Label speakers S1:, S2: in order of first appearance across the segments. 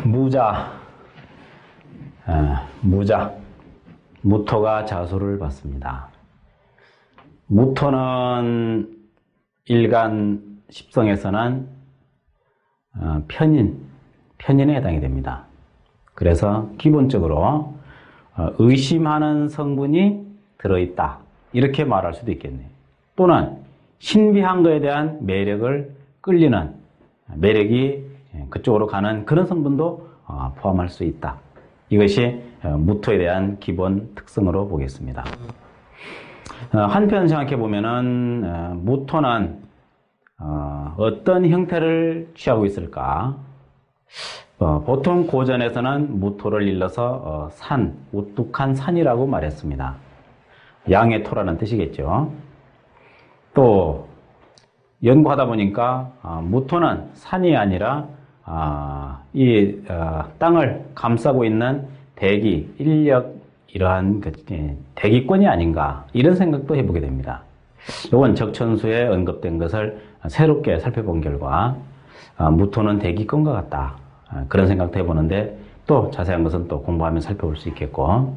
S1: 무자, 무토가 자수를 받습니다. 무토는 일간 십성에서는 편인에 해당이 됩니다. 그래서 기본적으로 의심하는 성분이 들어있다, 이렇게 말할 수도 있겠네요. 또는 신비한 것에 대한 매력을 끌리는, 매력이 그쪽으로 가는 그런 성분도 포함할 수 있다. 이것이 무토에 대한 기본 특성으로 보겠습니다. 한편 생각해 보면은 무토는 어떤 형태를 취하고 있을까? 보통 고전에서는 무토를 일러서 산, 우뚝한 산이라고 말했습니다. 양의 토라는 뜻이겠죠. 또 연구하다 보니까 무토는 산이 아니라 이 땅을 감싸고 있는 대기, 인력, 이러한 대기권이 아닌가, 이런 생각도 해보게 됩니다. 이건 적천수에 언급된 것을 새롭게 살펴본 결과 무토는 대기권과 같다, 그런 생각도 해보는데, 또 자세한 것은 또 공부하면 살펴볼 수 있겠고,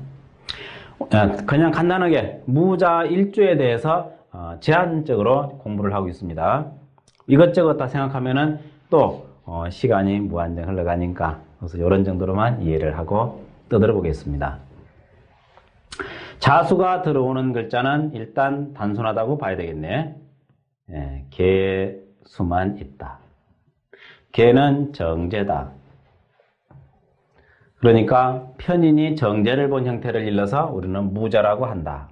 S1: 그냥 간단하게 무자 일주에 대해서 제한적으로 공부를 하고 있습니다. 이것저것 다 생각하면은 또 시간이 무한정 흘러가니까, 그래서 이런 정도로만 이해를 하고 떠들어 보겠습니다. 자수가 들어오는 글자는 일단 단순하다고 봐야 되겠네. 개수만 있다. 개는 정제다. 그러니까 편인이 정제를 본 형태를 일러서 우리는 무자라고 한다.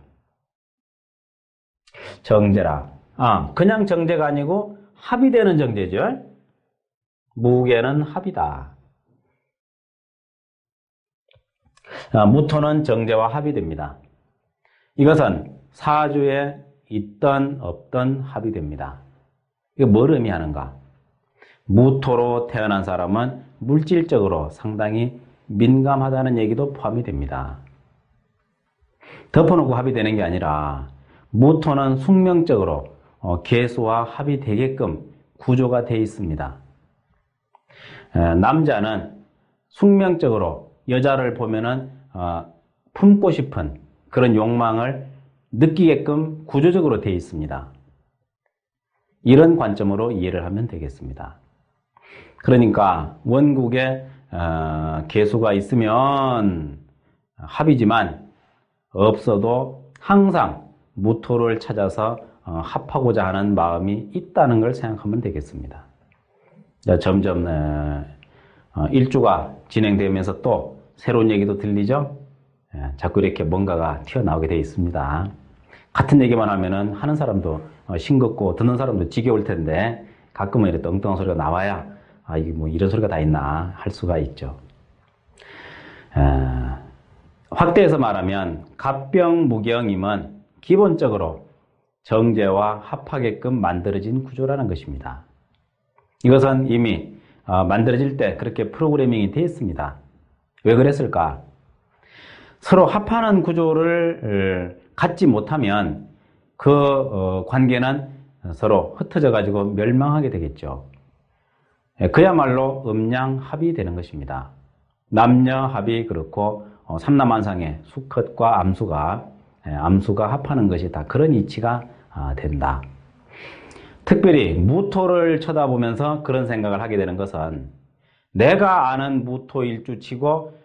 S1: 정제라. 그냥 정제가 아니고 합이 되는 정제죠. 무개는 합이다. 무토는 정제와 합이 됩니다. 이것은 사주에 있던 없던 합이 됩니다. 이거 뭘 의미하는가? 무토로 태어난 사람은 물질적으로 상당히 민감하다는 얘기도 포함이 됩니다. 덮어놓고 합이 되는 게 아니라 무토는 숙명적으로 개수와 합이 되게끔 구조가 되어 있습니다. 남자는 숙명적으로 여자를 보면은 품고 싶은 그런 욕망을 느끼게끔 구조적으로 되어 있습니다. 이런 관점으로 이해를 하면 되겠습니다. 그러니까 원국에 개수가 있으면 합이지만 없어도 항상 무토를 찾아서 합하고자 하는 마음이 있다는 걸 생각하면 되겠습니다. 점점 일주가 진행되면서 또 새로운 얘기도 들리죠? 자꾸 이렇게 뭔가가 튀어나오게 되어 있습니다. 같은 얘기만 하면은 하는 사람도 싱겁고 듣는 사람도 지겨울 텐데, 가끔은 이렇게 엉뚱한 소리가 나와야 이게 뭐 이런 소리가 다 있나 할 수가 있죠. 확대해서 말하면 갑병무경임은 기본적으로 정제와 합하게끔 만들어진 구조라는 것입니다. 이것은 이미 만들어질 때 그렇게 프로그래밍이 되어 있습니다. 왜 그랬을까? 서로 합하는 구조를 갖지 못하면 그 관계는 서로 흩어져 가지고 멸망하게 되겠죠. 그야말로 음양합이 되는 것입니다. 남녀합이 그렇고 삼남한상의 수컷과 암수가 합하는 것이 다 그런 이치가 된다. 특별히 무토를 쳐다보면서 그런 생각을 하게 되는 것은, 내가 아는 무토일주치고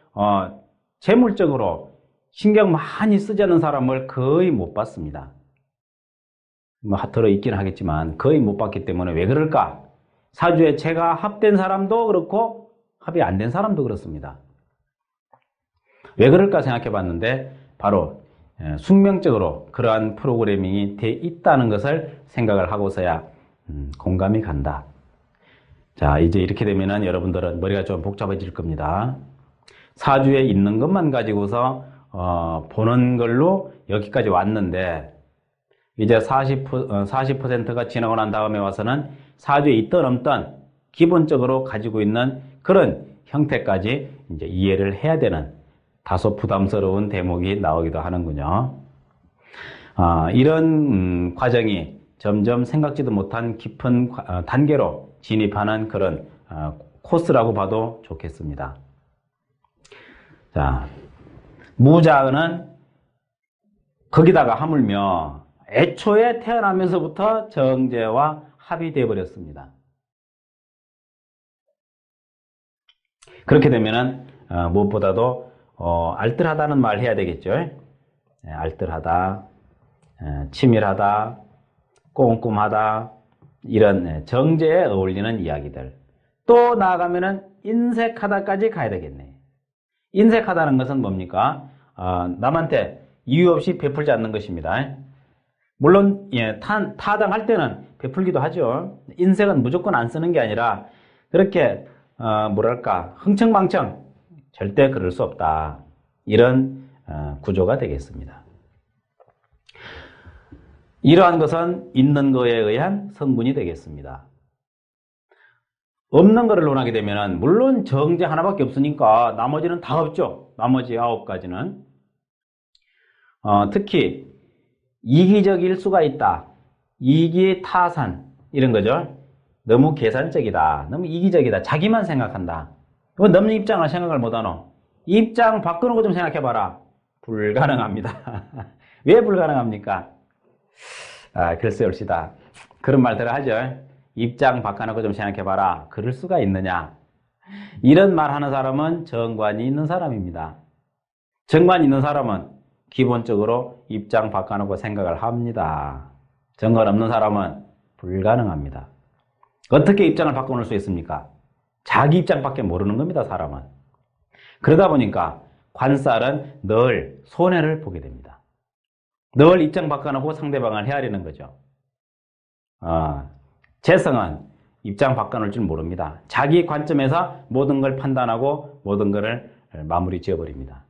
S1: 재물적으로 신경 많이 쓰지 않는 사람을 거의 못 봤습니다. 뭐 들어있긴 하겠지만 거의 못 봤기 때문에 왜 그럴까? 사주에 제가 합된 사람도 그렇고 합이 안 된 사람도 그렇습니다. 왜 그럴까 생각해 봤는데, 바로 숙명적으로 그러한 프로그래밍이 돼 있다는 것을 생각을 하고서야 공감이 간다. 자, 이제 이렇게 되면은 여러분들은 머리가 좀 복잡해질 겁니다. 사주에 있는 것만 가지고서 보는 걸로 여기까지 왔는데, 이제 40%가 지나고 난 다음에 와서는 사주에 있던 없던 기본적으로 가지고 있는 그런 형태까지 이제 이해를 해야 되는 다소 부담스러운 대목이 나오기도 하는군요. 이런 과정이 점점 생각지도 못한 깊은 단계로 진입하는 그런 코스라고 봐도 좋겠습니다. 자, 무자는 거기다가 하물며 애초에 태어나면서부터 정제와 합이 되어버렸습니다. 그렇게 되면은 무엇보다도 알뜰하다는 말 해야 되겠죠. 알뜰하다, 치밀하다, 꼼꼼하다, 이런 정제에 어울리는 이야기들. 또 나아가면은 인색하다까지 가야 되겠네. 인색하다는 것은 뭡니까? 남한테 이유 없이 베풀지 않는 것입니다. 물론 타당할 때는 베풀기도 하죠. 인색은 무조건 안 쓰는 게 아니라 그렇게 뭐랄까 흥청망청 절대 그럴 수 없다. 이런 구조가 되겠습니다. 이러한 것은 있는 거에 의한 성분이 되겠습니다. 없는 거를 논하게 되면 물론 정제 하나밖에 없으니까 나머지는 다 없죠. 나머지 9가지는. 특히 이기적일 수가 있다. 이기타산 이런 거죠. 너무 계산적이다. 너무 이기적이다. 자기만 생각한다. 남의 입장을 생각을 못하노. 입장 바꾸는 거 좀 생각해봐라. 불가능합니다. 왜 불가능합니까? 글쎄 옳시다. 그런 말들을 하죠. 입장 바꿔놓고 좀 생각해봐라. 그럴 수가 있느냐. 이런 말 하는 사람은 정관이 있는 사람입니다. 정관이 있는 사람은 기본적으로 입장 바꿔놓고 생각을 합니다. 정관 없는 사람은 불가능합니다. 어떻게 입장을 바꿔놓을 수 있습니까? 자기 입장밖에 모르는 겁니다, 사람은. 그러다 보니까 관살은 늘 손해를 보게 됩니다. 늘 입장 바꿔놓고 상대방을 헤아리는 거죠. 재성은 입장 바꿔놓을 줄 모릅니다. 자기 관점에서 모든 걸 판단하고 모든 것을 마무리 지어버립니다.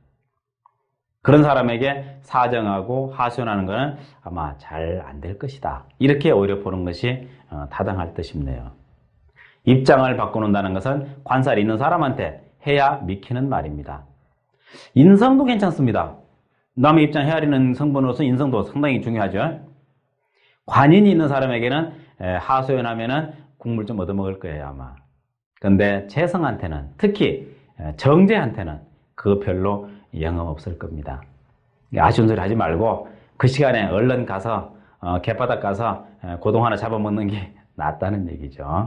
S1: 그런 사람에게 사정하고 하소연하는 것은 아마 잘 안 될 것이다. 이렇게 오히려 보는 것이 타당할 듯 싶네요. 입장을 바꿔놓는다는 것은 관살이 있는 사람한테 해야 믿기는 말입니다. 인성도 괜찮습니다. 남의 입장 헤아리는 성분으로서 인성도 상당히 중요하죠. 관인이 있는 사람에게는 하소연하면은 국물 좀 얻어먹을 거예요, 아마. 그런데 재성한테는, 특히 정제한테는 그거 별로 영업 없을 겁니다. 아쉬운 소리 하지 말고 그 시간에 얼른 가서 갯바닥 가서 고동 하나 잡아먹는 게 낫다는 얘기죠.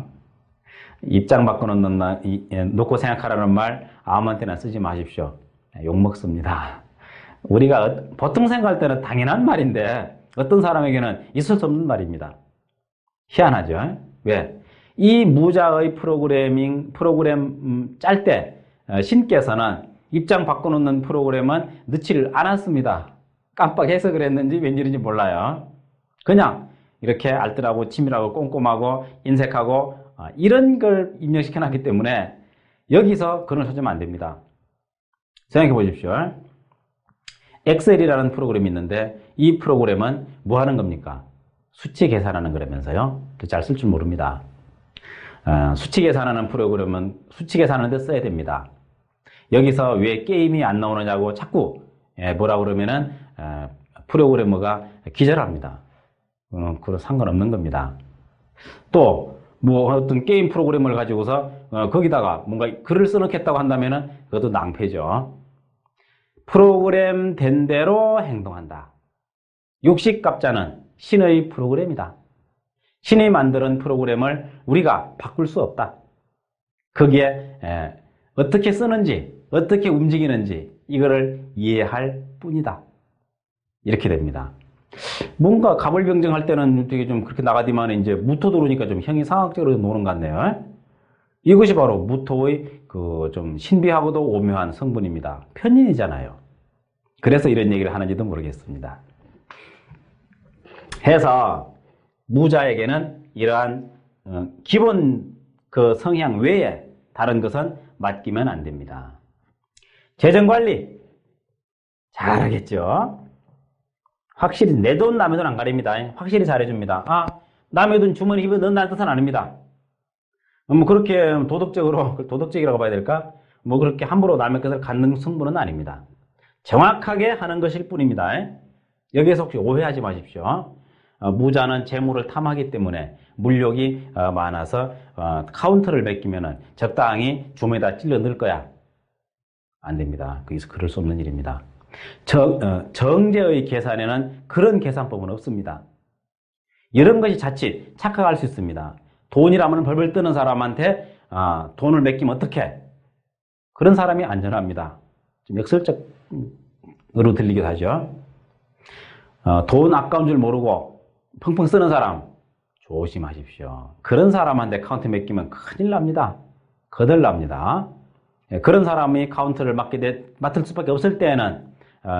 S1: 입장 놓고 생각하라는 말 아무한테나 쓰지 마십시오. 욕먹습니다. 우리가 보통 생각할 때는 당연한 말인데 어떤 사람에게는 있을 수 없는 말입니다. 희한하죠? 왜? 이 무자의 프로그램 짤 때 신께서는 입장 바꿔놓는 프로그램은 넣지를 않았습니다. 깜빡해서 그랬는지 웬일인지 몰라요. 그냥 이렇게 알뜰하고 치밀하고 꼼꼼하고 인색하고 이런 걸 입력시켜놨기 때문에 여기서 그런 찾으면 안 됩니다. 생각해 보십시오. 엑셀이라는 프로그램이 있는데 이 프로그램은 뭐 하는 겁니까? 수치 계산하는 거라면서요. 잘 쓸 줄 모릅니다. 수치 계산하는 프로그램은 수치 계산하는 데 써야 됩니다. 여기서 왜 게임이 안 나오느냐고 자꾸 뭐라 그러면은 프로그래머가 기절합니다. 그건 상관없는 겁니다. 또 뭐 어떤 게임 프로그램을 가지고서 거기다가 뭔가 글을 써놓겠다고 한다면은 그것도 낭패죠. 프로그램 된 대로 행동한다. 육식갑자는 신의 프로그램이다. 신이 만드는 프로그램을 우리가 바꿀 수 없다. 거기에 어떻게 쓰는지 어떻게 움직이는지 이거를 이해할 뿐이다. 이렇게 됩니다. 뭔가 가불병정할 때는 되게 좀 그렇게 나가디만 이제 무토 들어오니까 좀 형이상학적으로 노는 것 같네요. 이것이 바로 무토의 그 좀 신비하고도 오묘한 성분입니다. 편인이잖아요. 그래서 이런 얘기를 하는지도 모르겠습니다. 해서 무자에게는 이러한 기본 그 성향 외에 다른 것은 맡기면 안 됩니다. 재정관리 잘하겠죠. 확실히 내 돈 남의 돈 안 가립니다. 확실히 잘해줍니다. 남의 돈 주머니 입에 넣는다는 뜻은 아닙니다. 뭐 그렇게 도덕적이라고 봐야 될까? 뭐 그렇게 함부로 남의 것을 갖는 성분은 아닙니다. 정확하게 하는 것일 뿐입니다. 여기에서 혹시 오해하지 마십시오. 무자는 재물을 탐하기 때문에 물욕이 많아서 카운터를 맡기면은 적당히 주머니에다 찔러 넣을 거야. 안 됩니다. 거기서 그럴 수 없는 일입니다. 정제의 계산에는 그런 계산법은 없습니다. 이런 것이 자칫 착각할 수 있습니다. 돈이라면 벌벌 뜨는 사람한테 돈을 맡기면 어떡해? 그런 사람이 안전합니다. 좀 역설적으로 들리기도 하죠. 돈 아까운 줄 모르고 펑펑 쓰는 사람 조심하십시오. 그런 사람한테 카운트 맡기면 큰일 납니다. 거덜납니다. 그런 사람이 카운트를 맡을 수밖에 없을 때에는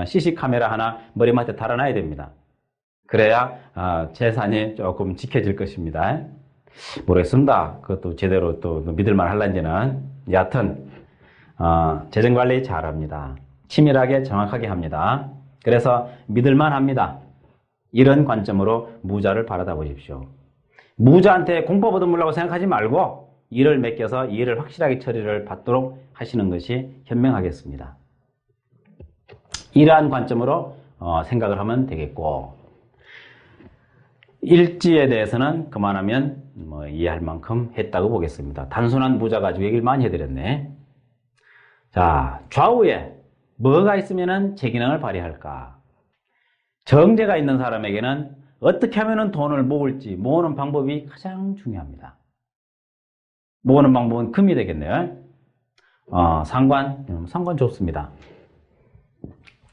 S1: CC 카메라 하나 머리맡에 달아놔야 됩니다. 그래야 재산이 조금 지켜질 것입니다. 모르겠습니다. 그것도 제대로 또 믿을만 할런지는. 여하튼 재정관리 잘합니다. 치밀하게 정확하게 합니다. 그래서 믿을만 합니다. 이런 관점으로 무자를 바라다 보십시오. 무자한테 공법 얻어물라고 생각하지 말고 일을 맡겨서 일을 확실하게 처리를 받도록 하시는 것이 현명하겠습니다. 이러한 관점으로 생각을 하면 되겠고, 일지에 대해서는 그만하면 이해할 만큼 했다고 보겠습니다. 단순한 무자 가지고 얘기를 많이 해드렸네. 자, 좌우에 뭐가 있으면 제 기능을 발휘할까? 정제가 있는 사람에게는 어떻게 하면 돈을 모을지 모으는 방법이 가장 중요합니다. 모으는 방법은 금이 되겠네요. 상관 좋습니다.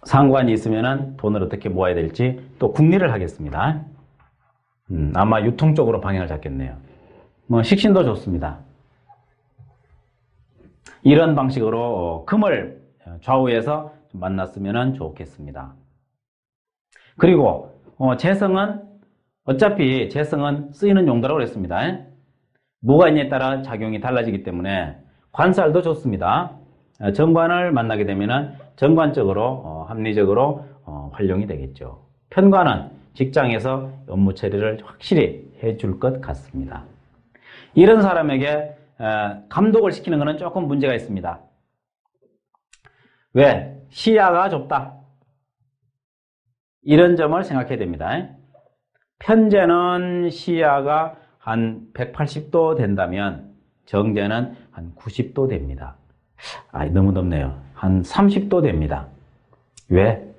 S1: 상관이 있으면 돈을 어떻게 모아야 될지 또 궁리를 하겠습니다. 아마 유통 쪽으로 방향을 잡겠네요. 식신도 좋습니다. 이런 방식으로 금을 좌우에서 만났으면 좋겠습니다. 그리고 재성은 어차피 재성은 쓰이는 용도라고 그랬습니다. 뭐가 있냐에 따라 작용이 달라지기 때문에 관살도 좋습니다. 정관을 만나게 되면 정관적으로 합리적으로 활용이 되겠죠. 편관은 직장에서 업무 처리를 확실히 해줄 것 같습니다. 이런 사람에게 감독을 시키는 것은 조금 문제가 있습니다. 왜? 시야가 좁다. 이런 점을 생각해야 됩니다. 편제는 시야가 한 180도 된다면 정제는 한 90도 됩니다. 너무 높네요. 한 30도 됩니다. 왜?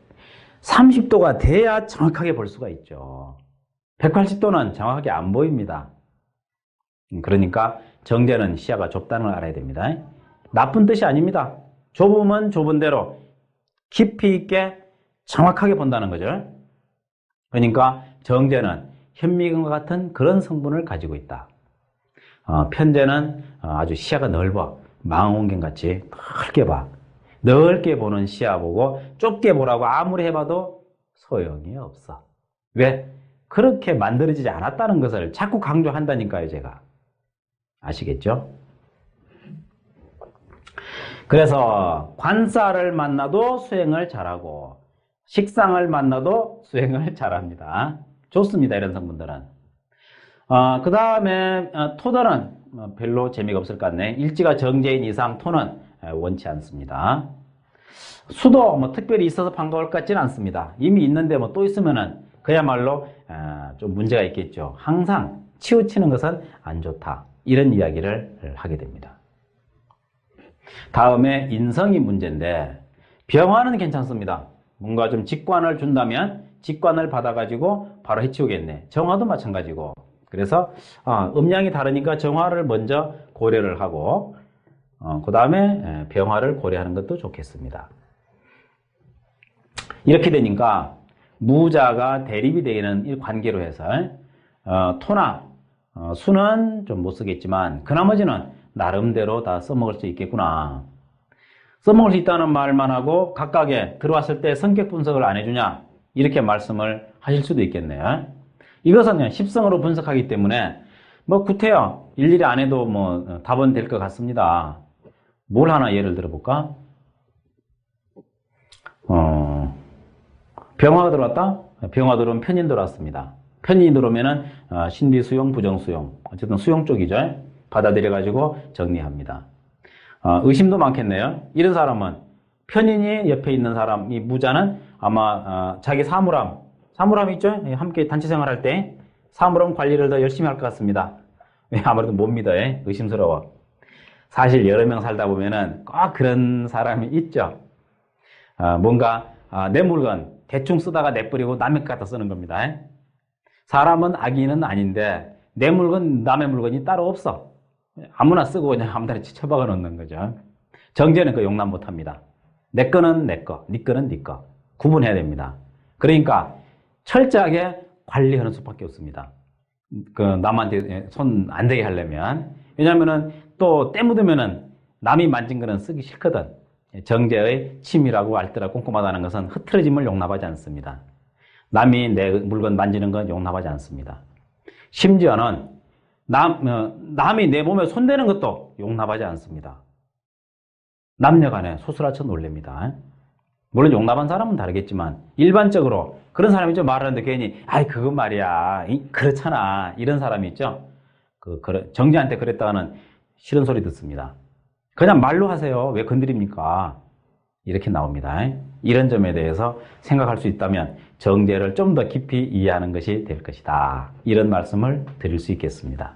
S1: 30도가 돼야 정확하게 볼 수가 있죠. 180도는 정확하게 안 보입니다. 그러니까 정제는 시야가 좁다는 걸 알아야 됩니다. 나쁜 뜻이 아닙니다. 좁으면 좁은 대로 깊이 있게 정확하게 본다는 거죠. 그러니까 정제는 현미경과 같은 그런 성분을 가지고 있다. 편제는 아주 시야가 넓어. 망원경같이 넓게 봐. 넓게 보는 시야 보고 좁게 보라고 아무리 해봐도 소용이 없어. 왜? 그렇게 만들어지지 않았다는 것을 자꾸 강조한다니까요, 제가. 아시겠죠? 그래서 관사를 만나도 수행을 잘하고 식상을 만나도 수행을 잘합니다. 좋습니다, 이런 성분들은. 그 다음에 토들은 별로 재미가 없을 것 같네. 일지가 정제인 이상 토는 원치 않습니다. 수도 특별히 있어서 반가울 것 같지는 않습니다. 이미 있는데 또 있으면은 그야말로 좀 문제가 있겠죠. 항상 치우치는 것은 안 좋다. 이런 이야기를 하게 됩니다. 다음에 인성이 문제인데 병화는 괜찮습니다. 뭔가 좀 직관을 준다면 직관을 받아가지고 바로 해치우겠네. 정화도 마찬가지고. 그래서 음양이 다르니까 정화를 먼저 고려를 하고 그 다음에 병화를 고려하는 것도 좋겠습니다. 이렇게 되니까 무자가 대립이 되는 이 관계로 해서 토나 수는 좀 못 쓰겠지만 그 나머지는 나름대로 다 써먹을 수 있겠구나. 써먹을 수 있다는 말만 하고 각각에 들어왔을 때 성격 분석을 안 해주냐 이렇게 말씀을 하실 수도 있겠네요. 이것은 그냥 십성으로 분석하기 때문에 구태여 일일이 안 해도 답은 될 것 같습니다. 뭘 하나 예를 들어볼까? 병화가 들어왔다? 병화 들어오면 편인 들어왔습니다. 편인이 들어오면은 신비 수용, 부정 수용. 어쨌든 수용 쪽이죠. 받아들여가지고 정리합니다. 의심도 많겠네요. 이런 사람은 편인이 옆에 있는 사람, 이 무자는 아마 자기 사물함 있죠? 함께 단체 생활할 때 사물함 관리를 더 열심히 할 것 같습니다. 아무래도 못 믿어요. 의심스러워. 사실 여러 명 살다 보면은 꼭 그런 사람이 있죠. 뭔가 내 물건 대충 쓰다가 내버리고 남의 것 갖다 쓰는 겁니다. 사람은 악인은 아닌데 내 물건 남의 물건이 따로 없어. 아무나 쓰고 그냥 아무데나 쳐박아 놓는 거죠. 정제는 그 용납 못합니다. 내 거는 내 거, 네 거는 네 거. 구분해야 됩니다. 그러니까 철저하게 관리하는 수밖에 없습니다. 그 남한테 손 안 대게 하려면. 왜냐면은 또 때 묻으면은 남이 만진 거는 쓰기 싫거든. 정제의 치밀하고 알뜰하고 꼼꼼하다는 것은 흐트러짐을 용납하지 않습니다. 남이 내 물건 만지는 건 용납하지 않습니다. 심지어는 남이 내 몸에 손대는 것도 용납하지 않습니다. 남녀 간에 소스라쳐 놀랍니다. 물론 용납한 사람은 다르겠지만 일반적으로 그런 사람이 좀 말하는데 괜히 아이 그건 말이야 그렇잖아 이런 사람이 있죠. 정제한테 그랬다가는 싫은 소리 듣습니다. 그냥 말로 하세요. 왜 건드립니까? 이렇게 나옵니다. 이런 점에 대해서 생각할 수 있다면 정제를 좀 더 깊이 이해하는 것이 될 것이다. 이런 말씀을 드릴 수 있겠습니다.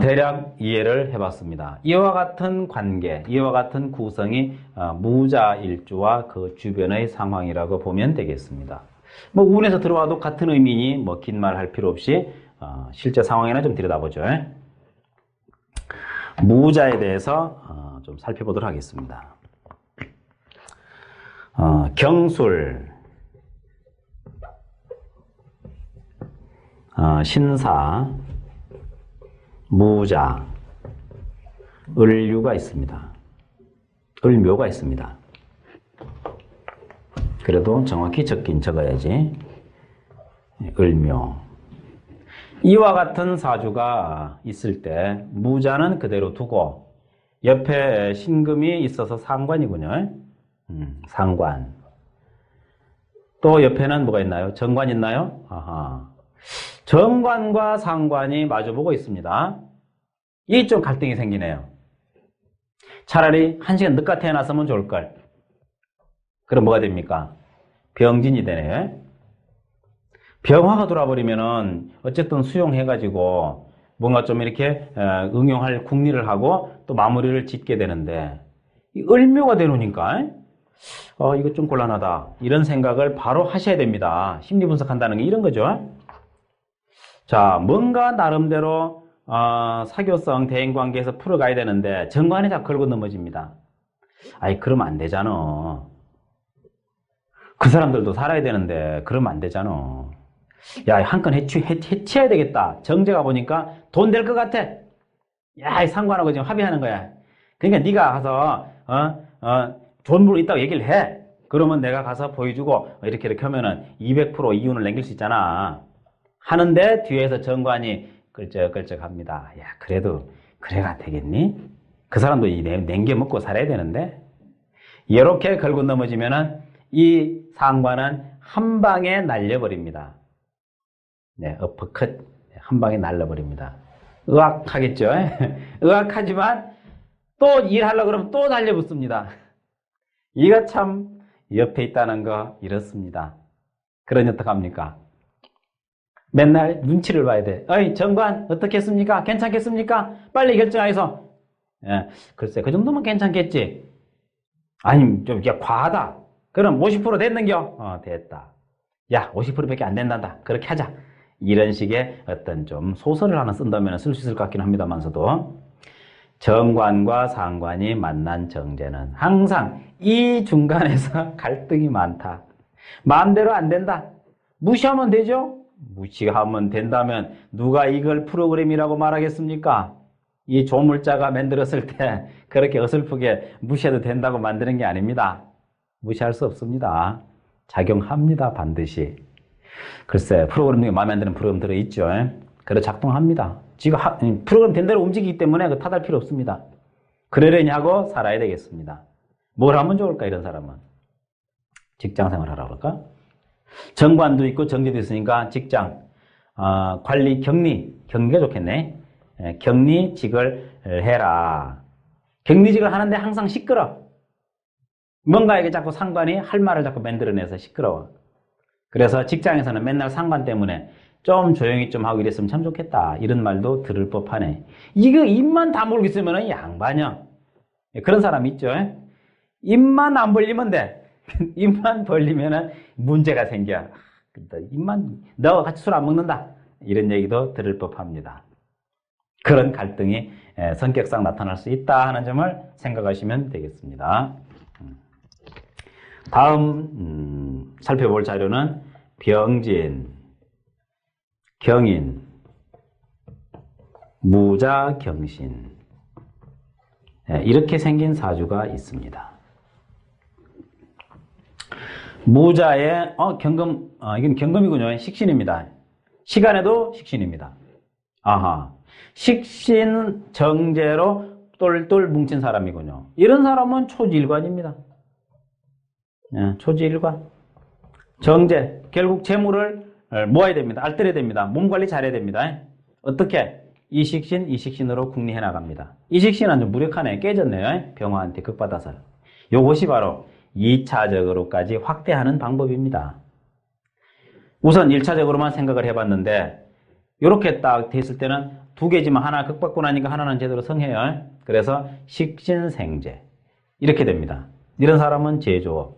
S1: 대략 이해를 해봤습니다. 이와 같은 관계, 이와 같은 구성이 무자일주와 그 주변의 상황이라고 보면 되겠습니다. 뭐 운에서 들어와도 같은 의미니 뭐 긴 말 할 필요 없이 실제 상황이나 좀 들여다보죠. 무자에 대해서 좀 살펴보도록 하겠습니다. 경술, 신사, 무자, 을류가 있습니다. 을묘가 있습니다. 그래도 정확히 적긴 적어야지. 을묘. 이와 같은 사주가 있을 때 무자는 그대로 두고 옆에 신금이 있어서 상관이군요. 상관. 또 옆에는 뭐가 있나요? 정관 있나요? 아하. 정관과 상관이 마주보고 있습니다. 이게 좀 갈등이 생기네요. 차라리 1시간 늦게 태어났으면 좋을걸. 그럼 뭐가 됩니까? 병진이 되네요. 병화가 돌아버리면은 어쨌든 수용해가지고 뭔가 좀 이렇게 응용할 궁리를 하고 또 마무리를 짓게 되는데 이 을묘가 되놓으니까 이거 좀 곤란하다. 이런 생각을 바로 하셔야 됩니다. 심리 분석한다는 게 이런 거죠. 자, 뭔가 나름대로 사교성 대인관계에서 풀어가야 되는데 정관이 자꾸 걸고 넘어집니다. 아이 그러면 안 되잖아. 그 사람들도 살아야 되는데 그러면 안 되잖아. 야, 한 건 해치해야 되겠다. 정제가 보니까 돈 될 것 같아. 야, 이 상관하고 지금 합의하는 거야. 그러니까 네가 가서 좋은 물로 있다고 얘기를 해. 그러면 내가 가서 보여주고 이렇게 하면은 200% 이윤을 남길 수 있잖아. 하는데 뒤에서 정관이 끌적끌적합니다. 야, 그래도 그래가 되겠니? 그 사람도 냉겨 먹고 살아야 되는데 이렇게 걸고 넘어지면은 이 상관은 한 방에 날려버립니다. 네, 어퍼컷 한 방에 날려버립니다. 의학하겠죠? 의학하지만 또 일하려고 그러면 또 달려붙습니다. 이가 참 옆에 있다는 거 이렇습니다. 그러니 어떡합니까? 맨날 눈치를 봐야 돼. 어이, 정관, 어떻겠습니까? 괜찮겠습니까? 빨리 결정하여서. 예, 글쎄, 그 정도면 괜찮겠지. 아니, 좀, 과하다. 그럼 50% 됐는겨? 됐다. 야, 50%밖에 안 된단다. 그렇게 하자. 이런 식의 어떤 좀 소설을 하나 쓴다면 쓸 수 있을 것 같긴 합니다만서도. 정관과 상관이 만난 정제는 항상 이 중간에서 갈등이 많다. 마음대로 안 된다. 무시하면 되죠? 무시하면 된다면 누가 이걸 프로그램이라고 말하겠습니까? 이 조물자가 만들었을 때 그렇게 어설프게 무시해도 된다고 만드는 게 아닙니다. 무시할 수 없습니다. 작용합니다. 반드시. 글쎄 프로그램 중에 마음에 안 드는 프로그램 들어있죠. 그래 작동합니다. 지가 프로그램 된 대로 움직이기 때문에 그 탓할 필요 없습니다. 그러려니 하고 살아야 되겠습니다. 뭘 하면 좋을까 이런 사람은? 직장생활 하라 그럴까? 정관도 있고 정제도 있으니까 직장, 관리, 격리가 좋겠네. 격리직을 해라. 격리직을 하는데 항상 시끄러. 뭔가에게 자꾸 상관이 할 말을 자꾸 만들어내서 시끄러워. 그래서 직장에서는 맨날 상관 때문에 좀 조용히 좀 하고 이랬으면 참 좋겠다. 이런 말도 들을 법하네. 이거 입만 다물고 있으면 양반이야. 그런 사람 있죠. 입만 안 벌리면 돼. 입만 벌리면 문제가 생겨. 너와 같이 술 안 먹는다. 이런 얘기도 들을 법합니다. 그런 갈등이 성격상 나타날 수 있다 하는 점을 생각하시면 되겠습니다. 다음 살펴볼 자료는 병진, 경인, 무자, 경신 이렇게 생긴 사주가 있습니다. 무자의 이건 경금이군요. 식신입니다. 시간에도 식신입니다. 아하, 식신 정제로 똘똘 뭉친 사람이군요. 이런 사람은 초지일관입니다. 초지일관. 정제, 결국 재물을 모아야 됩니다. 알뜰해야 됩니다. 몸 관리 잘해야 됩니다. 어떻게? 이 식신으로 궁리해 나갑니다. 이 식신은 좀 무력하네. 깨졌네요. 병화한테 극받아서. 요것이 바로 2차적으로까지 확대하는 방법입니다. 우선 1차적으로만 생각을 해봤는데 이렇게 딱 됐을 때는 두 개지만 하나 극받고 나니까 하나는 제대로 성해요. 그래서 식신생제 이렇게 됩니다. 이런 사람은 제조.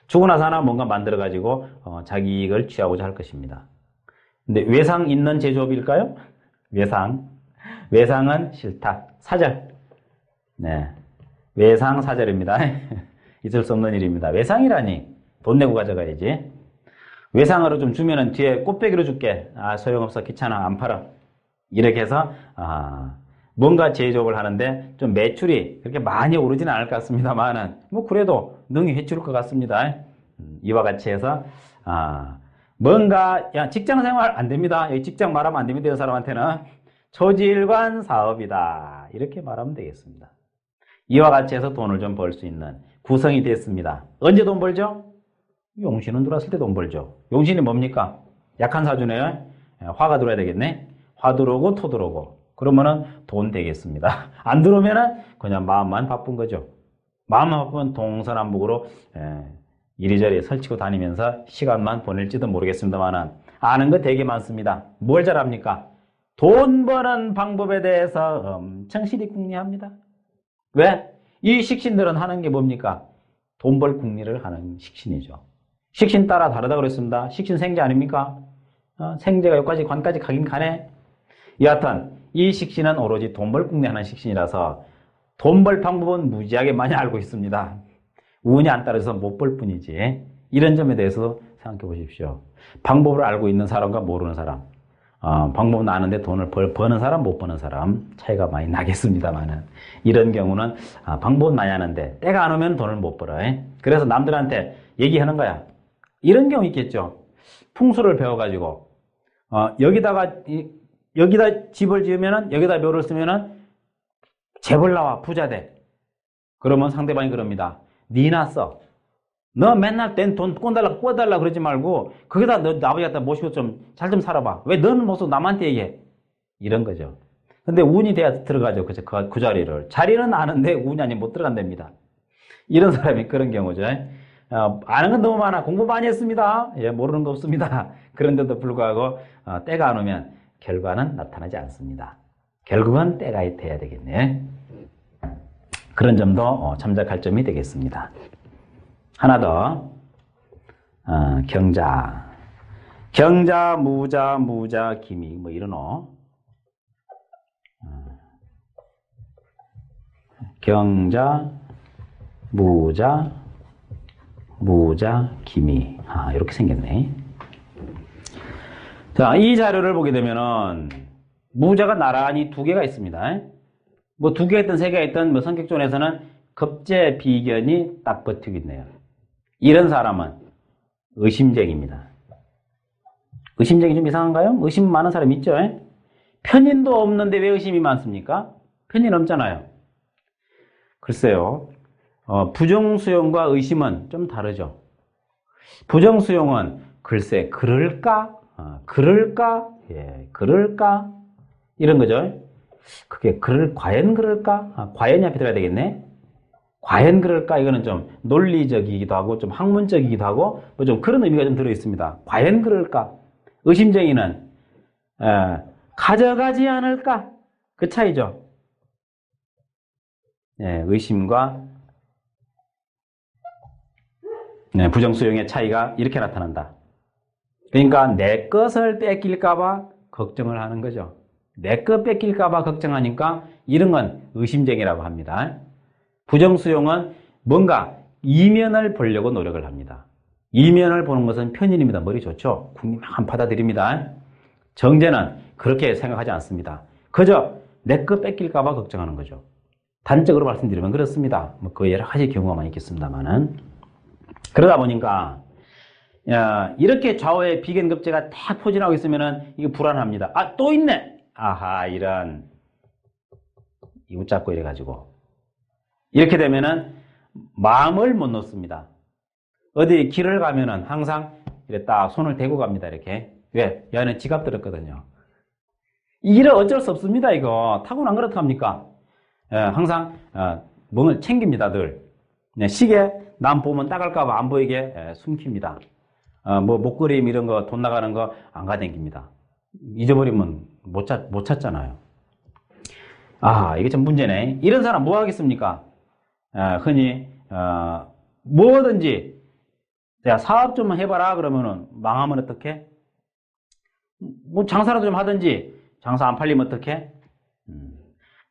S1: 죽고 나서 하나 뭔가 만들어가지고 자기 이익을 취하고자 할 것입니다. 근데 외상 있는 제조업일까요? 외상은 싫다. 사절. 네. 외상 사절입니다. 있을 수 없는 일입니다. 외상이라니. 돈 내고 가져가야지. 외상으로 좀 주면은 뒤에 꽃배기로 줄게. 아, 소용없어. 귀찮아. 안 팔아. 이렇게 해서, 뭔가 제조업을 하는데 좀 매출이 그렇게 많이 오르지는 않을 것 같습니다만은, 그래도 능히 해줄 것 같습니다. 이와 같이 해서, 뭔가, 직장 생활 안 됩니다. 여기 직장 말하면 안 됩니다. 이 사람한테는. 초지일관 사업이다. 이렇게 말하면 되겠습니다. 이와 같이 해서 돈을 좀 벌 수 있는 구성이 됐습니다. 언제 돈 벌죠? 용신은 들어왔을 때 돈 벌죠. 용신이 뭡니까? 약한 사주네요. 화가 들어야 되겠네. 화 들어오고 토 들어오고. 그러면은 돈 되겠습니다. 안 들어오면은 그냥 마음만 바쁜 거죠. 마음만 바쁘면 동서남북으로 이리저리 설치고 다니면서 시간만 보낼지도 모르겠습니다만 아는 거 되게 많습니다. 뭘 잘합니까? 돈 버는 방법에 대해서 엄청 시리궁리합니다. 왜? 이 식신들은 하는 게 뭡니까? 돈 벌 궁리를 하는 식신이죠. 식신 따라 다르다고 그랬습니다. 식신 생제 아닙니까? 생제가 여기까지 관까지 가긴 가네. 여하튼 이 식신은 오로지 돈 벌 궁리하는 식신이라서 돈 벌 방법은 무지하게 많이 알고 있습니다. 운이 안 따라서 못 벌 뿐이지. 이런 점에 대해서 생각해 보십시오. 방법을 알고 있는 사람과 모르는 사람. 방법은 아는데 돈을 버는 사람, 못 버는 사람 차이가 많이 나겠습니다만은 이런 경우는 방법은 많이 아는데 때가 안 오면 돈을 못 벌어요. 그래서 남들한테 얘기하는 거야. 이런 경우 있겠죠. 풍수를 배워가지고 여기다 집을 지으면은 여기다 묘를 쓰면은 재벌 나와 부자 돼. 그러면 상대방이 그럽니다. 니나 써. 너 맨날 돈 꿔달라 그러지 말고 거기다 너 아버지 갖다 모시고 잘 좀 살아봐. 왜 너는 못 써? 남한테 얘기해. 이런 거죠. 근데 운이 돼야 들어가죠. 그 자리를. 자리는 아는데 운이 아니면 못 들어간답니다. 이런 사람이 그런 경우죠. 아는 건 너무 많아. 공부 많이 했습니다. 모르는 거 없습니다. 그런데도 불구하고 때가 안 오면 결과는 나타나지 않습니다. 결국은 때가 돼야 되겠네. 그런 점도 참작할 점이 되겠습니다. 하나 더, 경자, 무자, 기미, 이런 경자, 무자, 기미. 이렇게 생겼네. 자, 이 자료를 보게 되면은, 무자가 나란히 두 개가 있습니다. 두 개가 있든 세 개가 있든 성격존에서는 급제 비견이 딱 버티고 있네요. 이런 사람은 의심쟁입니다. 의심쟁이 좀 이상한가요? 의심 많은 사람 있죠? 편인도 없는데 왜 의심이 많습니까? 편인 없잖아요. 글쎄요. 부정수용과 의심은 좀 다르죠. 부정수용은 글쎄 그럴까? 그럴까? 이런 거죠. 그게 과연 그럴까? 과연이 앞에 들어야 되겠네. 과연 그럴까? 이거는 좀 논리적이기도 하고 좀 학문적이기도 하고 좀 그런 의미가 좀 들어 있습니다. 과연 그럴까? 의심쟁이는 가져가지 않을까? 그 차이죠. 의심과 부정수용의 차이가 이렇게 나타난다. 그러니까 내 것을 뺏길까봐 걱정을 하는 거죠. 내 것 뺏길까봐 걱정하니까 이런 건 의심쟁이라고 합니다. 부정수용은 뭔가 이면을 보려고 노력을 합니다. 이면을 보는 것은 편인입니다. 머리 좋죠? 국민만 받아들입니다. 정제는 그렇게 생각하지 않습니다. 그저 내 것 뺏길까봐 걱정하는 거죠. 단적으로 말씀드리면 그렇습니다. 그 여러 가지 경우가 많이 있겠습니다만은. 그러다 보니까 이렇게 좌우에 비견급제가 딱 포진하고 있으면은 이거 불안합니다. 아, 또 있네. 아하, 이런 이 웃잡고 이래가지고 이렇게 되면은 마음을 못 놓습니다. 어디 길을 가면은 항상 이렇게 딱 손을 대고 갑니다. 이렇게. 왜? 얘는 지갑 들었거든요. 이 일은 어쩔 수 없습니다. 이거 타고난 거라 어떡합니까? 항상 뭔을 챙깁니다. 늘 시계 남 보면 따갈까봐 안 보이게 숨깁니다. 뭐 목걸이 이런 거 돈 나가는 거 안 가댕깁니다. 잊어버리면 못 찾잖아요. 아, 이게 참 문제네. 이런 사람 뭐 하겠습니까? 흔히 뭐든지 야, 사업 좀 해봐라 그러면은 망하면 어떡해? 뭐 장사라도 좀 하든지 장사 안 팔리면 어떡해?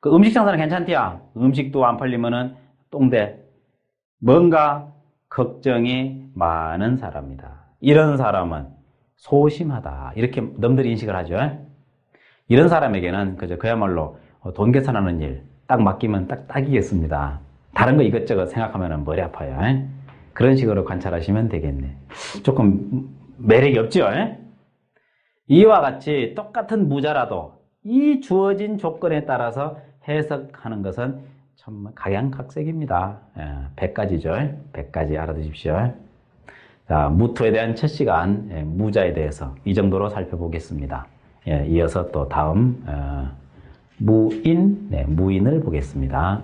S1: 그 음식 장사는 괜찮디야. 음식도 안 팔리면은 똥대. 뭔가 걱정이 많은 사람이다. 이런 사람은 소심하다. 이렇게 넘들이 인식을 하죠. 이런 사람에게는 그야말로 돈 계산하는 일 딱 맡기면 딱이겠습니다. 다른 거 이것저것 생각하면 머리 아파요. 그런 식으로 관찰하시면 되겠네. 조금 매력이 없죠. 이와 같이 똑같은 무자라도 이 주어진 조건에 따라서 해석하는 것은 정말 각양각색입니다. 100가지죠. 100가지 알아두십시오. 자, 무토에 대한 첫 시간 무자에 대해서 이 정도로 살펴보겠습니다. 이어서 또 다음 무인을 보겠습니다.